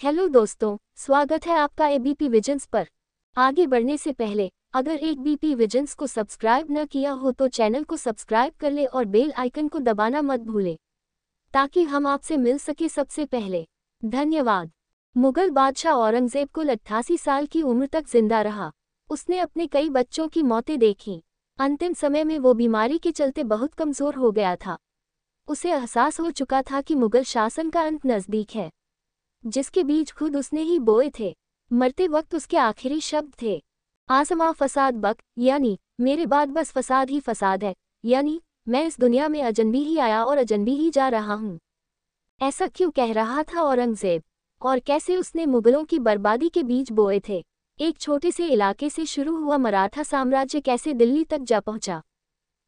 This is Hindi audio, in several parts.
हेलो दोस्तों, स्वागत है आपका एबीपी विजन्स पर। आगे बढ़ने से पहले अगर एबीपी विजन्स को सब्सक्राइब न किया हो तो चैनल को सब्सक्राइब कर ले और बेल आइकन को दबाना मत भूले ताकि हम आपसे मिल सके सबसे पहले। धन्यवाद। मुगल बादशाह औरंगजेब कुल 88 साल की उम्र तक जिंदा रहा। उसने अपने कई बच्चों की मौतें देखीं। अंतिम समय में वो बीमारी के चलते बहुत कमज़ोर हो गया था। उसे एहसास हो चुका था कि मुगल शासन का अंत नज़दीक है, जिसके बीज खुद उसने ही बोए थे। मरते वक्त उसके आखिरी शब्द थे, आसमां फसाद बक, यानी मेरे बाद बस फसाद ही फसाद है, यानी मैं इस दुनिया में अजनबी ही आया और अजनबी ही जा रहा हूँ। ऐसा क्यों कह रहा था औरंगजेब, और कैसे उसने मुगलों की बर्बादी के बीज बोए थे? एक छोटे से इलाके से शुरू हुआ मराठा साम्राज्य कैसे दिल्ली तक जा पहुंचा,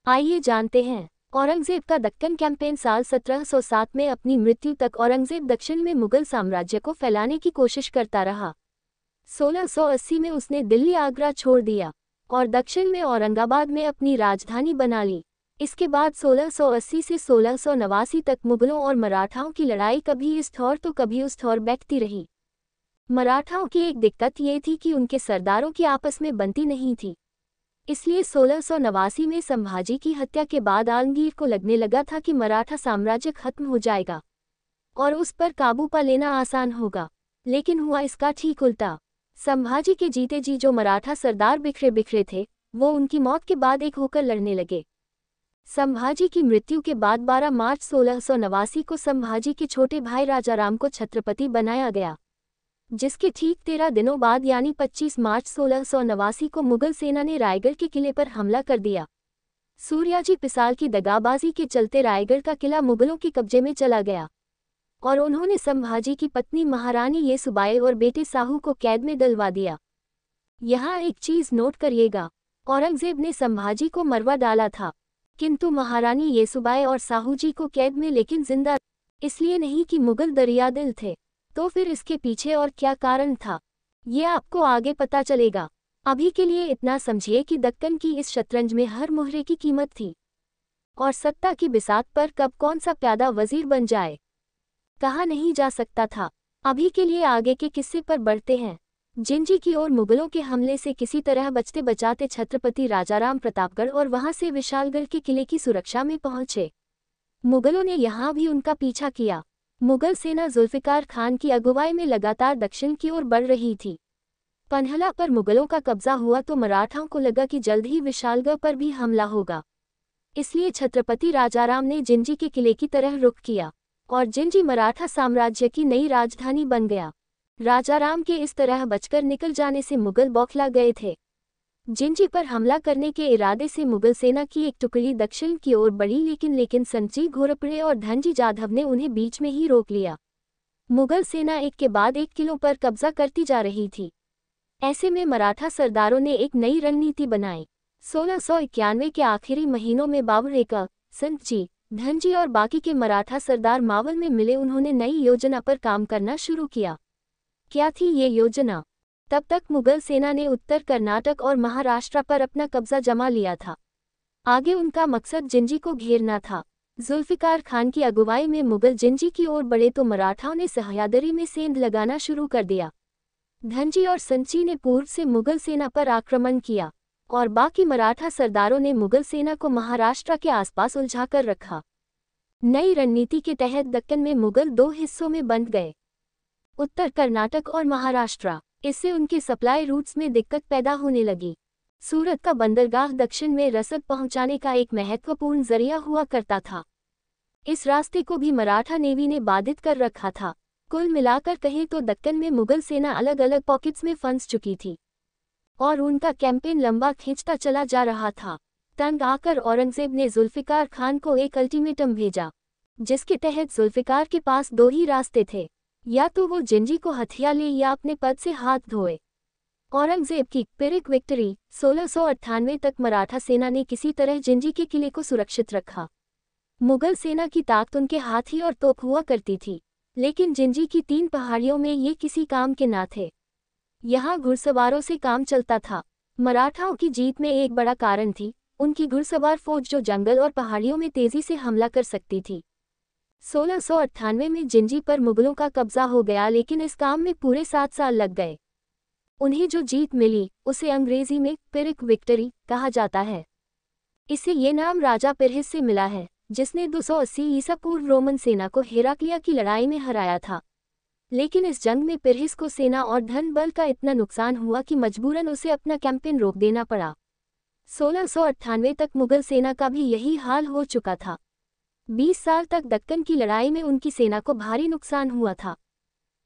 आइए जानते हैं। औरंगजेब का दक्कन कैंपेन साल 1707 में अपनी मृत्यु तक औरंगजेब दक्षिण में मुगल साम्राज्य को फैलाने की कोशिश करता रहा। 1680 में उसने दिल्ली आगरा छोड़ दिया और दक्षिण में औरंगाबाद में अपनी राजधानी बना ली। इसके बाद 1680 से 1689 तक मुगलों और मराठाओं की लड़ाई कभी इस ठौर तो कभी उस ठौर बैठती रही। मराठाओं की एक दिक्कत ये थी कि उनके सरदारों की आपस में बनती नहीं थी, इसलिए 1689 में संभाजी की हत्या के बाद आलमगीर को लगने लगा था कि मराठा साम्राज्य खत्म हो जाएगा और उस पर काबू पा लेना आसान होगा। लेकिन हुआ इसका ठीक उल्टा। संभाजी के जीते जी जो मराठा सरदार बिखरे बिखरे थे, वो उनकी मौत के बाद एक होकर लड़ने लगे। संभाजी की मृत्यु के बाद 12 मार्च 1689 को संभाजी के छोटे भाई राजाराम को छत्रपति बनाया गया, जिसके ठीक 13 दिनों बाद यानी 25 मार्च 1689 को मुगल सेना ने रायगढ़ के किले पर हमला कर दिया। सूर्याजी पिसाल की दगाबाजी के चलते रायगढ़ का किला मुगलों के कब्जे में चला गया और उन्होंने संभाजी की पत्नी महारानी येसुबाई और बेटे साहू को कैद में डलवा दिया। यहाँ एक चीज नोट करिएगा, औरंगजेब ने संभाजी को मरवा डाला था, किंतु महारानी येसुबाई और साहू जी को कैद में लेकिन जिंदा, इसलिए नहीं कि मुगल दरियादिल थे। तो फिर इसके पीछे और क्या कारण था, ये आपको आगे पता चलेगा। अभी के लिए इतना समझिए कि दक्कन की इस शतरंज में हर मुहरे की कीमत थी और सत्ता की बिसात पर कब कौन सा प्यादा वजीर बन जाए कहा नहीं जा सकता था। अभी के लिए आगे के किस्से पर बढ़ते हैं। जिंजी की ओर मुगलों के हमले से किसी तरह बचते बचाते छत्रपति राजाराम प्रतापगढ़ और वहां से विशालगढ़ के किले की सुरक्षा में पहुंचे। मुगलों ने यहाँ भी उनका पीछा किया। मुगल सेना जुल्फिकार खान की अगुवाई में लगातार दक्षिण की ओर बढ़ रही थी। पन्हला पर मुगलों का कब्जा हुआ तो मराठाओं को लगा कि जल्द ही विशालगढ़ पर भी हमला होगा, इसलिए छत्रपति राजाराम ने जिंजी के किले की तरह रुख किया और जिंजी मराठा साम्राज्य की नई राजधानी बन गया। राजाराम के इस तरह बचकर निकल जाने से मुगल बौखला गए थे। जिंजी पर हमला करने के इरादे से मुगल सेना की एक टुकड़ी दक्षिण की ओर बढ़ी, लेकिन संची घोरपड़े और धनजी जाधव ने उन्हें बीच में ही रोक लिया। मुगल सेना एक के बाद एक किलों पर कब्जा करती जा रही थी। ऐसे में मराठा सरदारों ने एक नई रणनीति बनाई। 1691 के आखिरी महीनों में बाबरेकर, संची, धनजी और बाकी के मराठा सरदार मावल में मिले। उन्होंने नई योजना पर काम करना शुरू किया। क्या थी ये योजना? तब तक मुगल सेना ने उत्तर कर्नाटक और महाराष्ट्र पर अपना कब्जा जमा लिया था। आगे उनका मकसद जिंजी को घेरना था। जुल्फिकार खान की अगुवाई में मुगल जिंजी की ओर बढ़े तो मराठाओं ने सह्याद्री में सेंध लगाना शुरू कर दिया। धनजी और संची ने पूर्व से मुगल सेना पर आक्रमण किया और बाकी मराठा सरदारों ने मुगल सेना को महाराष्ट्र के आसपास उलझाकर रखा। नई रणनीति के तहत दक्कन में मुगल दो हिस्सों में बंट गए, उत्तर कर्नाटक और महाराष्ट्र। इससे उनके सप्लाई रूट्स में दिक्कत पैदा होने लगी। सूरत का बंदरगाह दक्षिण में रसद पहुंचाने का एक महत्वपूर्ण जरिया हुआ करता था। इस रास्ते को भी मराठा नेवी ने बाधित कर रखा था। कुल मिलाकर कहें तो दक्कन में मुगल सेना अलग अलग पॉकेट्स में फंस चुकी थी और उनका कैंपेन लंबा खींचता चला जा रहा था। तंग आकर औरंगजेब ने जुल्फिकार खान को एक अल्टीमेटम भेजा, जिसके तहत जुल्फिकार के पास दो ही रास्ते थे, या तो वो जिंजी को हथिया ले या अपने पद से हाथ धोए। औरंगजेब की पिरिक विक्ट्री 1698 तक मराठा सेना ने किसी तरह जिंजी के किले को सुरक्षित रखा। मुगल सेना की ताकत उनके हाथी और तोप हुआ करती थी, लेकिन जिंजी की 3 पहाड़ियों में ये किसी काम के ना थे। यहाँ घुड़सवारों से काम चलता था। मराठाओं की जीत में एक बड़ा कारण थी उनकी घुड़सवार फौज, जो जंगल और पहाड़ियों में तेजी से हमला कर सकती थी। 1698 में जिंजी पर मुगलों का कब्जा हो गया, लेकिन इस काम में पूरे 7 साल लग गए। उन्हें जो जीत मिली उसे अंग्रेजी में पिरिक विक्ट्री कहा जाता है। इसे ये नाम राजा पिरहिस से मिला है, जिसने 280 ईसा पूर्व रोमन सेना को हेराक्लिया की लड़ाई में हराया था। लेकिन इस जंग में पिरहिस को सेना और धन बल का इतना नुकसान हुआ कि मजबूरन उसे अपना कैंपेन रोक देना पड़ा। 1698 तक मुगल सेना का भी यही हाल हो चुका था। 20 साल तक दक्कन की लड़ाई में उनकी सेना को भारी नुकसान हुआ था।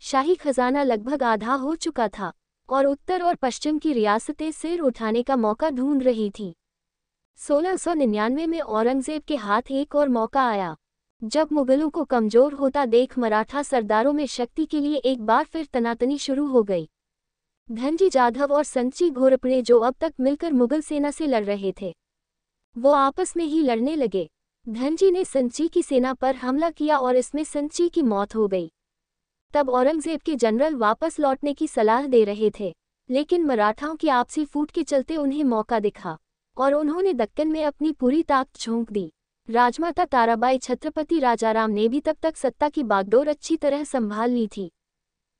शाही खजाना लगभग आधा हो चुका था और उत्तर और पश्चिम की रियासतें सिर उठाने का मौका ढूंढ रही थीं। 1699 में औरंगजेब के हाथ एक और मौका आया, जब मुगलों को कमजोर होता देख मराठा सरदारों में शक्ति के लिए एक बार फिर तनातनी शुरू हो गई। धनजी जाधव और संची घोरपड़े, जो अब तक मिलकर मुगल सेना से लड़ रहे थे, वो आपस में ही लड़ने लगे। धनजी ने संची की सेना पर हमला किया और इसमें संची की मौत हो गई। तब औरंगजेब के जनरल वापस लौटने की सलाह दे रहे थे, लेकिन मराठाओं की आपसी फूट के चलते उन्हें मौका दिखा और उन्होंने दक्कन में अपनी पूरी ताकत झोंक दी। राजमाता ताराबाई छत्रपति राजाराम ने भी तब तक सत्ता की बागडोर अच्छी तरह संभाल ली थी।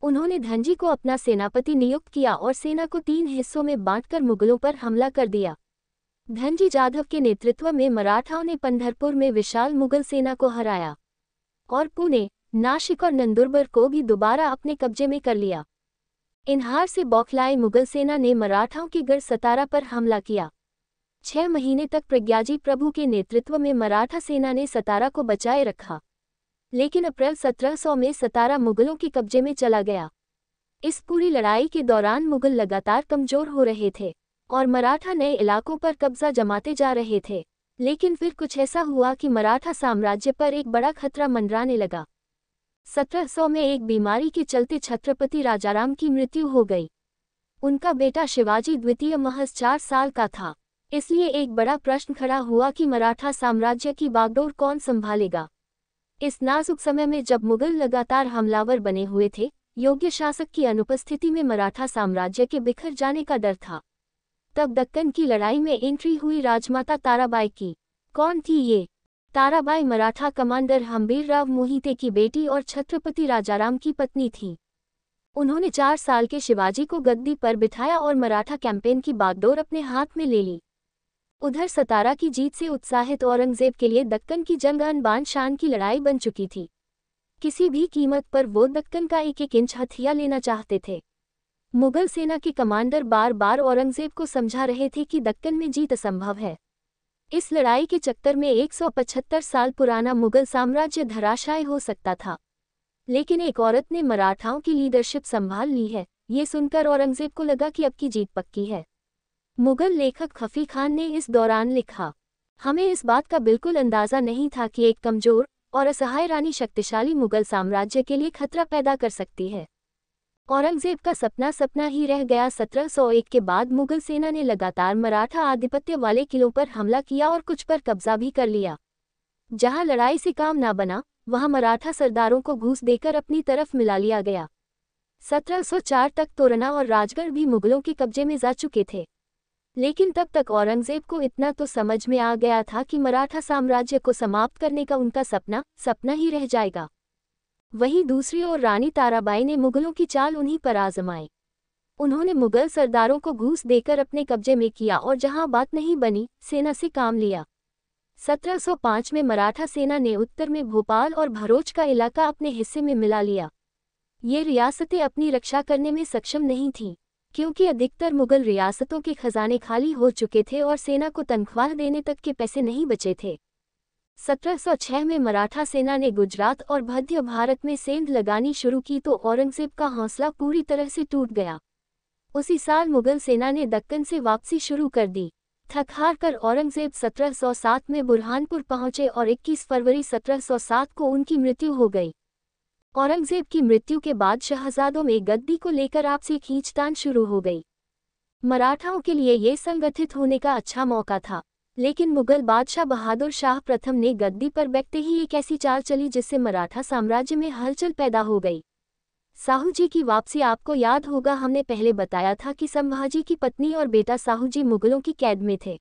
उन्होंने धनजी को अपना सेनापति नियुक्त किया और सेना को 3 हिस्सों में बांटकर मुगलों पर हमला कर दिया। धनजी जाधव के नेतृत्व में मराठाओं ने पंढरपुर में विशाल मुगल सेना को हराया और पुणे, नाशिक और नंदुरबार को भी दोबारा अपने कब्जे में कर लिया। इन हार से बौखलाए मुगल सेना ने मराठाओं के गढ़ सतारा पर हमला किया। 6 महीने तक प्रज्ञाजी प्रभु के नेतृत्व में मराठा सेना ने सतारा को बचाए रखा, लेकिन अप्रैल 1700 में सतारा मुगलों के कब्जे में चला गया। इस पूरी लड़ाई के दौरान मुगल लगातार कमजोर हो रहे थे और मराठा नए इलाकों पर कब्जा जमाते जा रहे थे। लेकिन फिर कुछ ऐसा हुआ कि मराठा साम्राज्य पर एक बड़ा खतरा मंडराने लगा। 1700 में एक बीमारी के चलते छत्रपति राजाराम की मृत्यु हो गई। उनका बेटा शिवाजी द्वितीय महज 4 साल का था, इसलिए एक बड़ा प्रश्न खड़ा हुआ कि मराठा साम्राज्य की बागडोर कौन संभालेगा। इस नाजुक समय में जब मुगल लगातार हमलावर बने हुए थे, योग्य शासक की अनुपस्थिति में मराठा साम्राज्य के बिखर जाने का डर था। तब दक्कन की लड़ाई में एंट्री हुई राजमाता ताराबाई की। कौन थी ये? ताराबाई मराठा कमांडर हम्बीरराव मोहिते की बेटी और छत्रपति राजाराम की पत्नी थी। उन्होंने 4 साल के शिवाजी को गद्दी पर बिठाया और मराठा कैंपेन की बागडोर अपने हाथ में ले ली। उधर सतारा की जीत से उत्साहित औरंगजेब के लिए दक्कन की जंग आन बान शान की लड़ाई बन चुकी थी। किसी भी कीमत पर वो दक्कन का एक एक इंच हथिया लेना चाहते थे। मुगल सेना के कमांडर बार बार औरंगजेब को समझा रहे थे कि दक्कन में जीत असंभव है। इस लड़ाई के चक्कर में 175 साल पुराना मुगल साम्राज्य धराशायी हो सकता था। लेकिन एक औरत ने मराठाओं की लीडरशिप संभाल ली है, ये सुनकर औरंगजेब को लगा कि अब की जीत पक्की है। मुगल लेखक खफी खान ने इस दौरान लिखा, हमें इस बात का बिल्कुल अंदाजा नहीं था कि एक कमजोर और असहाय रानी शक्तिशाली मुगल साम्राज्य के लिए खतरा पैदा कर सकती है। औरंगजेब का सपना ही रह गया। 1701 के बाद मुगल सेना ने लगातार मराठा आधिपत्य वाले किलों पर हमला किया और कुछ पर कब्जा भी कर लिया। जहां लड़ाई से काम ना बना, वहां मराठा सरदारों को घूस देकर अपनी तरफ मिला लिया गया। 1704 तक तोरना और राजगढ़ भी मुगलों के कब्जे में जा चुके थे। लेकिन तब तक औरंगजेब को इतना तो समझ में आ गया था कि मराठा साम्राज्य को समाप्त करने का उनका सपना ही रह जाएगा। वहीं दूसरी ओर रानी ताराबाई ने मुगलों की चाल उन्हीं पर आजमाई। उन्होंने मुगल सरदारों को घूस देकर अपने कब्जे में किया और जहां बात नहीं बनी, सेना से काम लिया। 1705 में मराठा सेना ने उत्तर में भोपाल और भरोच का इलाका अपने हिस्से में मिला लिया। ये रियासतें अपनी रक्षा करने में सक्षम नहीं थीं, क्योंकि अधिकतर मुगल रियासतों के खजाने खाली हो चुके थे और सेना को तनख्वाह देने तक के पैसे नहीं बचे थे। 1706 में मराठा सेना ने गुजरात और मध्य भारत में सेंध लगानी शुरू की तो औरंगजेब का हौसला पूरी तरह से टूट गया। उसी साल मुगल सेना ने दक्कन से वापसी शुरू कर दी। थक हार कर औरंगजेब 1707 में बुरहानपुर पहुंचे और 21 फरवरी 1707 को उनकी मृत्यु हो गई। औरंगजेब की मृत्यु के बाद शहजादों में गद्दी को लेकर आपसी खींचतान शुरू हो गई। मराठाओं के लिए ये संगठित होने का अच्छा मौका था, लेकिन मुगल बादशाह बहादुर शाह प्रथम ने गद्दी पर बैठते ही एक ऐसी चाल चली जिससे मराठा साम्राज्य में हलचल पैदा हो गई। साहूजी की वापसी आपको याद होगा, हमने पहले बताया था कि संभाजी की पत्नी और बेटा साहूजी मुगलों की कैद में थे।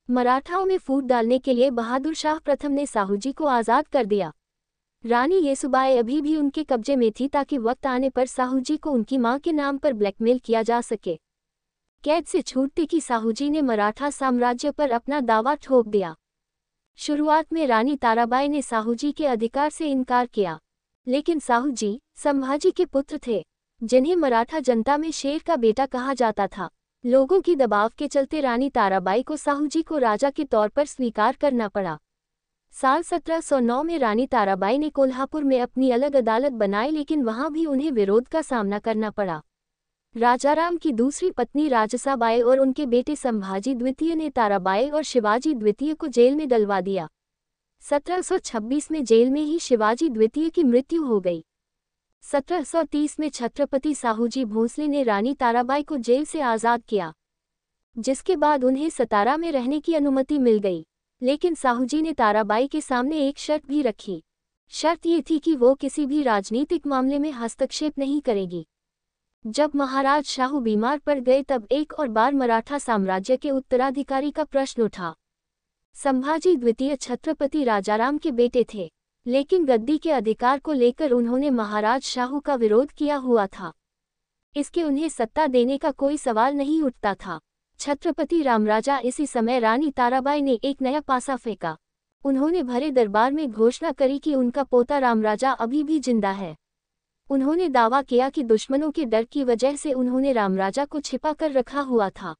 मराठाओं में फूट डालने के लिए बहादुर शाह प्रथम ने साहूजी को आज़ाद कर दिया। रानी येसुबाई अभी भी उनके कब्जे में थी ताकि वक्त आने पर साहूजी को उनकी मां के नाम पर ब्लैकमेल किया जा सके। कैद से छूटते ही साहूजी ने मराठा साम्राज्य पर अपना दावा ठोक दिया। शुरुआत में रानी ताराबाई ने साहूजी के अधिकार से इनकार किया, लेकिन साहूजी संभाजी के पुत्र थे, जिन्हें मराठा जनता में शेर का बेटा कहा जाता था। लोगों की दबाव के चलते रानी ताराबाई को साहूजी को राजा के तौर पर स्वीकार करना पड़ा। साल 1709 में रानी ताराबाई ने कोल्हापुर में अपनी अलग अदालत बनाई, लेकिन वहां भी उन्हें विरोध का सामना करना पड़ा। राजाराम की दूसरी पत्नी राजसाबाई और उनके बेटे संभाजी द्वितीय ने ताराबाई और शिवाजी द्वितीय को जेल में डलवा दिया। 1726 में जेल में ही शिवाजी द्वितीय की मृत्यु हो गई। 1730 में छत्रपति साहूजी भोसले ने रानी ताराबाई को जेल से आज़ाद किया, जिसके बाद उन्हें सतारा में रहने की अनुमति मिल गई। लेकिन साहूजी ने ताराबाई के सामने एक शर्त भी रखी। शर्त ये थी कि वो किसी भी राजनीतिक मामले में हस्तक्षेप नहीं करेगी। जब महाराज शाहू बीमार पड़ गए तब एक और बार मराठा साम्राज्य के उत्तराधिकारी का प्रश्न उठा। संभाजी द्वितीय छत्रपति राजाराम के बेटे थे, लेकिन गद्दी के अधिकार को लेकर उन्होंने महाराज शाहू का विरोध किया हुआ था। इसके उन्हें सत्ता देने का कोई सवाल नहीं उठता था। छत्रपति रामराजा इसी समय रानी ताराबाई ने एक नया पासा फेंका। उन्होंने भरे दरबार में घोषणा करी कि उनका पोता रामराजा अभी भी जिंदा है। उन्होंने दावा किया कि दुश्मनों के डर की वजह से उन्होंने रामराजा को छिपा कर रखा हुआ था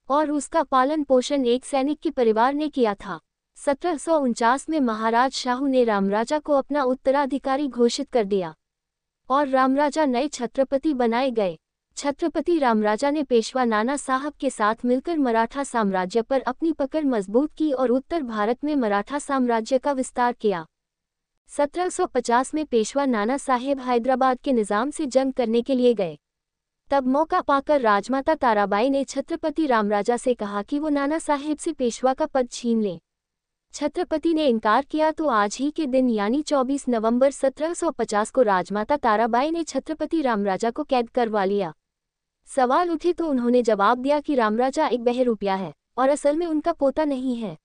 और उसका पालन पोषण एक सैनिक के परिवार ने किया था। 1749 में महाराज शाहू ने रामराजा को अपना उत्तराधिकारी घोषित कर दिया और रामराजा नए छत्रपति बनाए गए। छत्रपति रामराजा ने पेशवा नाना साहब के साथ मिलकर मराठा साम्राज्य पर अपनी पकड़ मजबूत की और उत्तर भारत में मराठा साम्राज्य का विस्तार किया। 1750 में पेशवा नाना साहेब हैदराबाद के निज़ाम से जंग करने के लिए गए। तब मौका पाकर राजमाता ताराबाई ने छत्रपति रामराजा से कहा कि वो नाना साहेब से पेशवा का पद छीन लें। छत्रपति ने इनकार किया तो आज ही के दिन यानी 24 नवंबर 1750 को राजमाता ताराबाई ने छत्रपति रामराजा को कैद करवा लिया। सवाल उठे तो उन्होंने जवाब दिया कि रामराजा एक बहरूपिया है और असल में उनका पोता नहीं है।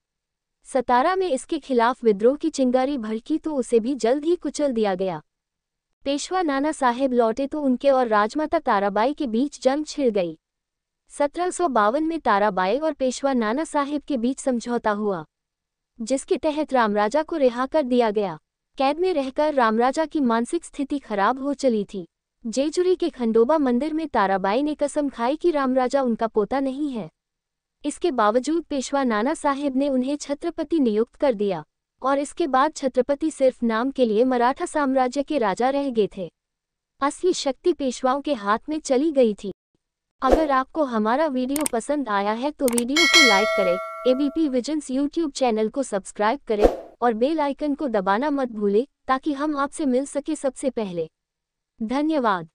सतारा में इसके खिलाफ विद्रोह की चिंगारी भड़की तो उसे भी जल्द ही कुचल दिया गया। पेशवा नाना साहेब लौटे तो उनके और राजमाता ताराबाई के बीच जंग छिड़ गई। 1752 में ताराबाई और पेशवा नाना साहेब के बीच समझौता हुआ, जिसके तहत रामराजा को रिहा कर दिया गया। कैद में रहकर रामराजा की मानसिक स्थिति खराब हो चली थी। जेजुरी के खंडोबा मंदिर में ताराबाई ने कसम खाई कि रामराजा उनका पोता नहीं है। इसके बावजूद पेशवा नाना साहेब ने उन्हें छत्रपति नियुक्त कर दिया और इसके बाद छत्रपति सिर्फ नाम के लिए मराठा साम्राज्य के राजा रह गए थे। असली शक्ति पेशवाओं के हाथ में चली गई थी। अगर आपको हमारा वीडियो पसंद आया है तो वीडियो को लाइक करें, एबीपी विजन्स यूट्यूब चैनल को सब्सक्राइब करें और बेल आइकन को दबाना मत भूलें ताकि हम आपसे मिल सके सबसे पहले। धन्यवाद।